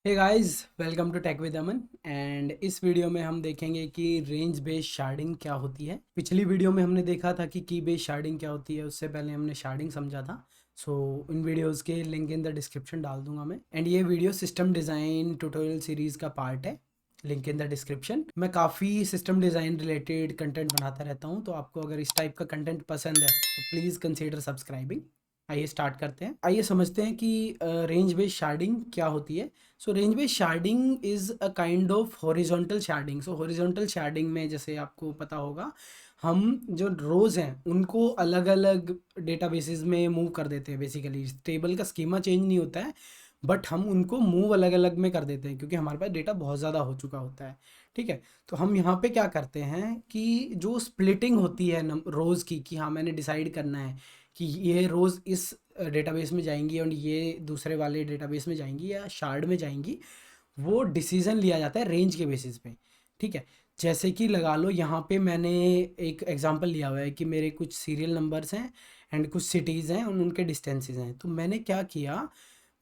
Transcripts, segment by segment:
Hey guys, welcome to tech with Aman. And इस video में हम देखेंगे कि रेंज बेस्ड शार्डिंग क्या होती है। पिछली वीडियो में हमने देखा था कि की बेस्ड शार्डिंग क्या होती है, उससे पहले हमने शार्डिंग समझा था। सो इन वीडियोस के लिंक इन द डिस्क्रिप्शन डाल दूंगा मैं। एंड ये video system design tutorial series का पार्ट है, लिंक इन द डिस्क्रिप्शन। मैं काफ़ी सिस्टम डिज़ाइन रिलेटेड कंटेंट बनाता रहता हूँ, तो आपको अगर इस टाइप का कंटेंट पसंद है तो प्लीज़ कंसीडर सब्सक्राइबिंग। आइए स्टार्ट करते हैं। आइए समझते हैं कि रेंज बेस्ड शार्डिंग क्या होती है। सो range based sharding is a kind of horizontal sharding. So horizontal sharding में, जैसे आपको पता होगा, हम जो रोज़ हैं उनको अलग अलग डेटाबेसेस में मूव कर देते हैं। बेसिकली टेबल का स्कीमा चेंज नहीं होता है, बट हम उनको मूव अलग अलग में कर देते हैं क्योंकि हमारे पास डेटा बहुत ज़्यादा हो चुका होता है। ठीक है, तो हम यहाँ पे क्या करते हैं कि जो स्प्लिटिंग होती है रोज़ की, कि हाँ मैंने डिसाइड करना है कि ये रोज़ इस डेटाबेस में जाएंगी और ये दूसरे वाले डेटाबेस में जाएंगी या शार्ड में जाएंगी, वो डिसीजन लिया जाता है रेंज के बेसिस पे। ठीक है, जैसे कि लगा लो यहाँ पे मैंने एक एग्जांपल लिया हुआ है कि मेरे कुछ सीरियल नंबर्स हैं एंड कुछ सिटीज़ हैं और उनके डिस्टेंसेस हैं। तो मैंने क्या किया,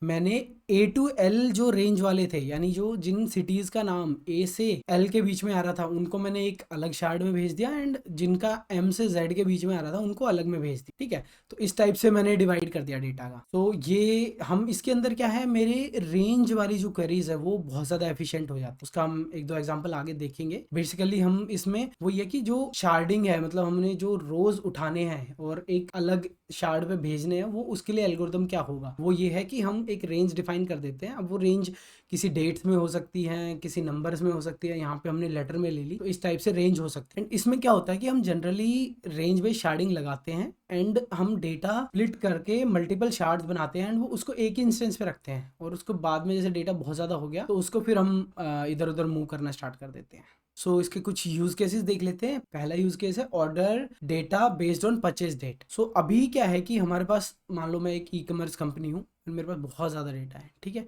मैंने ए टू एल जो रेंज वाले थे, यानी जो जिन सिटीज़ का नाम ए से एल के बीच में आ रहा था उनको मैंने एक अलग शार्ड में भेज दिया, एंड जिनका एम से जेड के बीच में आ रहा था उनको अलग में भेज दिया। ठीक है, तो इस टाइप से मैंने डिवाइड कर दिया डेटा का। तो ये हम इसके अंदर क्या है, मेरे रेंज वाली जो क्वेरीज है वो बहुत ज़्यादा एफिशिएंट हो जाती है। उसका हम एक दो एग्जांपल आगे देखेंगे। बेसिकली हम इसमें वो ये कि जो शार्डिंग है, मतलब हमने जो रोज उठाने हैं और एक अलग शार्ड पे भेजने हैं, वो उसके लिए एल्गोरिदम क्या होगा, वो ये है कि हम एक रेंज डिफाइन कर देते हैं। अब वो रेंज किसी डेट्स में हो सकती है, किसी नंबर्स में हो सकती है, यहाँ पे हमने लेटर में ले ली, तो इस टाइप से रेंज हो सकती है। एंड इसमें क्या होता है कि हम जनरली रेंज बेस्ड शार्डिंग लगाते हैं एंड हम डेटा स्प्लिट करके मल्टीपल शार्ड्स बनाते हैं एंड वो उसको एक ही इंस्टेंस पे रखते हैं, और उसको बाद में जैसे डेटा बहुत ज़्यादा हो गया तो उसको फिर हम इधर उधर मूव करना स्टार्ट कर देते हैं। सो इसके कुछ यूज केसेस देख लेते हैं। पहला यूज केस है order data based on purchase date. So अभी क्या है कि हमारे पास, मान लो मैं एक ई कॉमर्स कंपनी हूँ, मेरे पास बहुत ज़्यादा डेटा है। ठीक है,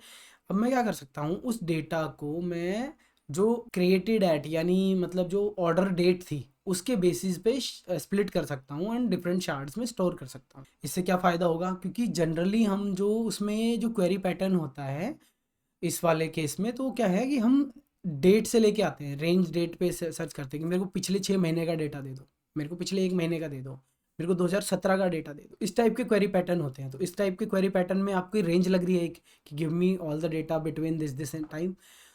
अब मैं क्या कर सकता हूँ, उस डेटा को मैं जो क्रिएटेड एट, यानी मतलब जो ऑर्डर डेट थी उसके बेसिस पे स्प्लिट कर सकता हूँ एंड डिफरेंट शार्ड्स में स्टोर कर सकता हूँ। इससे क्या फ़ायदा होगा, क्योंकि जनरली हम जो उसमें जो क्वेरी पैटर्न होता है इस वाले केस में, तो क्या है कि हम डेट से लेके आते हैं, रेंज डेट पे सर्च करते हैं कि मेरे को पिछले 6 महीने का डेटा दे दो, मेरे को पिछले 1 महीने का दे दो, मेरे को 2017 का डेटा दे दो। इस टाइप के क्वेरी पैटर्न होते हैं। तो इस टाइप के क्वेरी पैटर्न में आपकी रेंज लग रही है एक, कि give me all the data between this and time.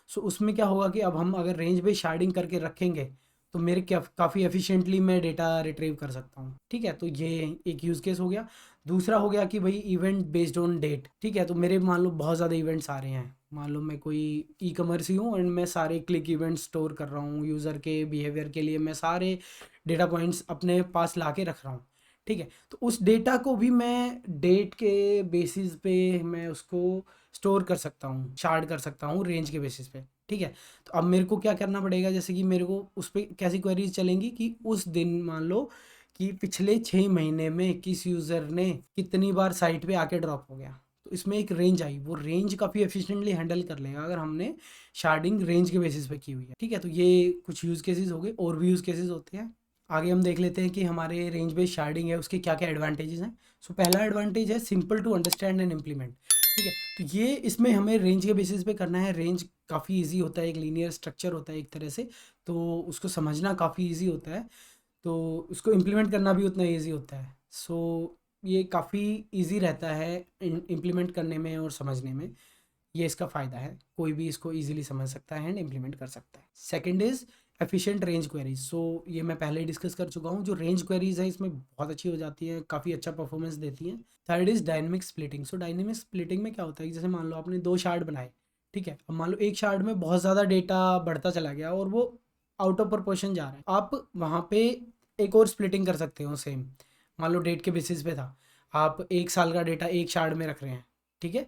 So उसमें क्या होगा कि अब हम अगर रेंज बेस्ड शार्डिंग करके रखेंगे तो मेरे क्या काफ़ी एफिशिएंटली मैं डेटा रिट्रीव कर सकता हूँ। ठीक है, तो ये एक यूज़ केस हो गया। दूसरा हो गया कि भाई इवेंट बेस्ड ऑन डेट। ठीक है, तो मेरे मान लो बहुत ज़्यादा इवेंट्स आ रहे हैं, मान लो मैं कोई ई कॉमर्स ही हूँ एंड मैं सारे क्लिक इवेंट्स स्टोर कर रहा हूँ, यूज़र के बिहेवियर के लिए मैं सारे डेटा पॉइंट्स अपने पास ला के रख रहा हूँ। ठीक है, तो उस डेटा को भी मैं डेट के बेसिस पे मैं उसको स्टोर कर सकता हूँ, शार्ड कर सकता हूँ रेंज के बेसिस पे। ठीक है, तो अब मेरे को क्या करना पड़ेगा, जैसे कि मेरे को उस पर कैसी क्वेरीज चलेंगी कि उस दिन मान लो कि पिछले 6 महीने में किस यूज़र ने कितनी बार साइट पे आके ड्रॉप हो गया, तो इसमें एक रेंज आई। वो रेंज काफ़ी एफिशिएंटली हैंडल कर लेगा अगर हमने शार्डिंग रेंज के बेसिस पे की हुई है। ठीक है, तो ये कुछ यूज़ केसेस हो गए, और भी यूज़ केसेस होते हैं। आगे हम देख लेते हैं कि हमारे रेंज बेस्ड शार्डिंग है उसके क्या क्या एडवांटेजेस हैं। सो पहला एडवांटेज है simple to understand and implement. ठीक है, तो ये इसमें हमें रेंज के बेसिस पे करना है। रेंज काफ़ी इजी होता है, एक लीनियर स्ट्रक्चर होता है एक तरह से, तो उसको समझना काफ़ी इजी होता है, तो उसको इम्प्लीमेंट करना भी उतना ईजी होता है। सो ये काफ़ी इजी रहता है इम्प्लीमेंट करने में और समझने में। ये इसका फ़ायदा है, कोई भी इसको इजीली समझ सकता है एंड इम्प्लीमेंट कर सकता है। Second is efficient range queries. So ये मैं पहले ही डिस्कस कर चुका हूँ, जो रेंज क्वेरीज है इसमें बहुत अच्छी हो जाती है, काफ़ी अच्छा परफॉर्मेंस देती हैं। Third is dynamic splitting. So dynamic splitting में क्या होता है कि जैसे मान लो आपने 2 शार्ड बनाए। ठीक है, अब मान लो एक शार्ड में बहुत ज़्यादा डेटा बढ़ता चला गया और वो आउट ऑफ प्रोपोर्शन जा रहा है, आप वहाँ पे एक और स्प्लिटिंग कर सकते हो सेम। मान लो डेट के बेसिस पे था, आप 1 साल का डेटा एक शार्ड में रख रहे हैं। ठीक है,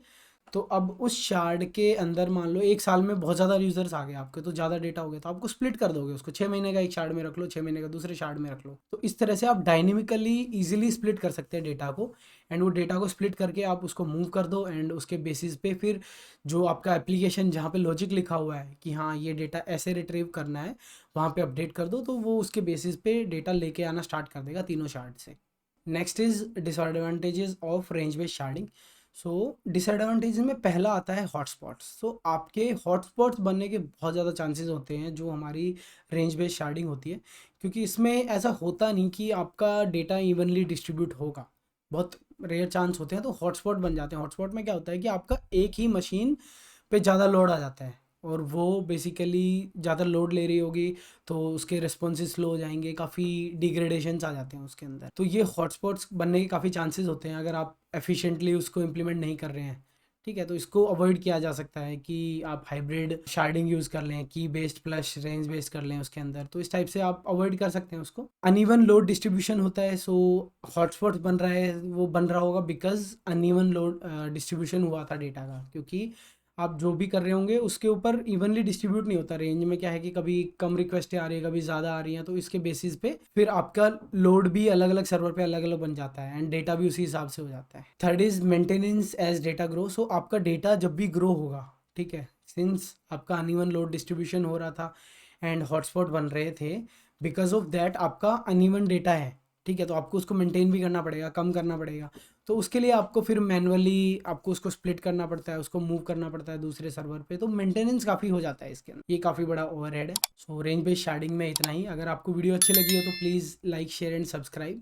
तो अब उस शार्ड के अंदर मान लो 1 साल में बहुत ज़्यादा यूज़र्स आ गए आपके, तो ज़्यादा डेटा हो गया, तो आपको स्प्लिट कर दोगे उसको। 6 महीने का एक शार्ड में रख लो, 6 महीने का दूसरे शार्ड में रख लो। तो इस तरह से आप डायनेमिकली ईजिली स्प्लिट कर सकते हैं डेटा को, एंड वो डेटा को स्प्लिट करके आप उसको मूव कर दो एंड उसके बेसिस पे फिर जो आपका एप्लीकेशन जहाँ पे लॉजिक लिखा हुआ है कि हाँ ये डेटा ऐसे रिट्रीव करना है, वहाँ पे अपडेट कर दो, तो वो उसके बेसिस पे डेटा लेके आना स्टार्ट कर देगा तीनों शार्ड से। Next is disadvantages of range based sharding. So disadvantage में पहला आता है हॉटस्पॉट्स। सो आपके हॉटस्पॉट्स बनने के बहुत ज़्यादा चांसेस होते हैं जो हमारी रेंज बेस्ड शार्डिंग होती है, क्योंकि इसमें ऐसा होता नहीं कि आपका डेटा इवनली डिस्ट्रीब्यूट होगा, बहुत रेयर चांस होते हैं, तो हॉटस्पॉट बन जाते हैं। हॉटस्पॉट में क्या होता है कि आपका एक ही मशीन पे ज़्यादा लोड आ जाता है, और वो बेसिकली ज़्यादा लोड ले रही होगी, तो उसके रिस्पॉन्सेज स्लो हो जाएंगे, काफ़ी डिग्रेडेशंस आ जाते हैं उसके अंदर। तो ये हॉटस्पॉट्स बनने के काफ़ी चांसेस होते हैं अगर आप एफिशिएंटली उसको इम्प्लीमेंट नहीं कर रहे हैं। ठीक है, तो इसको अवॉइड किया जा सकता है कि आप हाइब्रिड शार्डिंग यूज़ कर लें, की बेस्ड प्लस रेंज बेस्ड कर लें उसके अंदर, तो इस टाइप से आप अवॉइड कर सकते हैं उसको। अनइवन लोड डिस्ट्रीब्यूशन होता है। सो हॉटस्पॉट बन रहा है, वो बन रहा होगा बिकॉज अनइवन लोड डिस्ट्रीब्यूशन हुआ था डेटा का, क्योंकि आप जो भी कर रहे होंगे उसके ऊपर इवनली डिस्ट्रीब्यूट नहीं होता। रेंज में क्या है कि कभी कम रिक्वेस्टें आ रही है, कभी ज़्यादा आ रही हैं, तो इसके बेसिस पे फिर आपका लोड भी अलग अलग सर्वर पे अलग अलग बन जाता है, एंड डेटा भी उसी हिसाब से हो जाता है। Third is maintenance as data grow. So आपका डेटा जब भी ग्रो होगा, ठीक है, सिंस आपका अनइवन लोड डिस्ट्रीब्यूशन हो रहा था एंड हॉटस्पॉट बन रहे थे, बिकॉज ऑफ दैट आपका अनइवन डेटा है, ठीक है, तो आपको उसको मेंटेन भी करना पड़ेगा, कम करना पड़ेगा। तो उसके लिए आपको फिर मैनुअली आपको उसको स्प्लिट करना पड़ता है, उसको मूव करना पड़ता है दूसरे सर्वर पे, तो मेंटेनेंस काफ़ी हो जाता है इसके अंदर, ये काफ़ी बड़ा ओवरहेड है। सो रेंज बेस्ड शार्डिंग में इतना ही। अगर आपको वीडियो अच्छी लगी हो तो please like share and subscribe.